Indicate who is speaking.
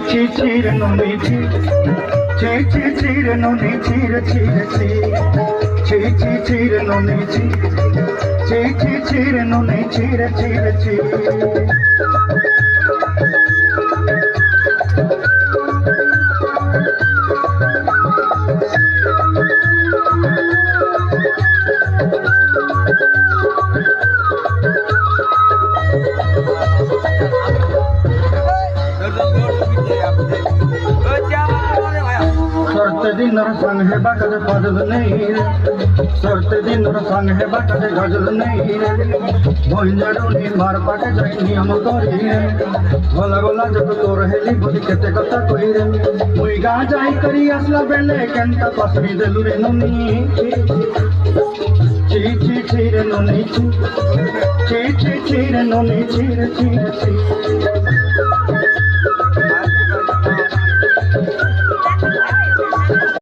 Speaker 1: ছি ছিরে নুনি ছি ছি ছি ছিরে নুনি ছিরে ছিরে ছি ছি ছি ছিরে নুনি ছি ছি ছি ছিরে নুনি ছিরে ছিরে ছি सोते दिन संग है बाकद फजल नहीं रे सोते दिन संग है बाकद गजल नहीं रे भंजरुनी मार पाटे जाई नियम करी रे भला भला जब तोर हेली बुद्धि केते कथा कही रे मुई गा जाई करी असला बेले केंता पसरी देलु रे नुनी ची ची ची रे नुनी ची ची ची ची रे नुनी ची रे ची रे ची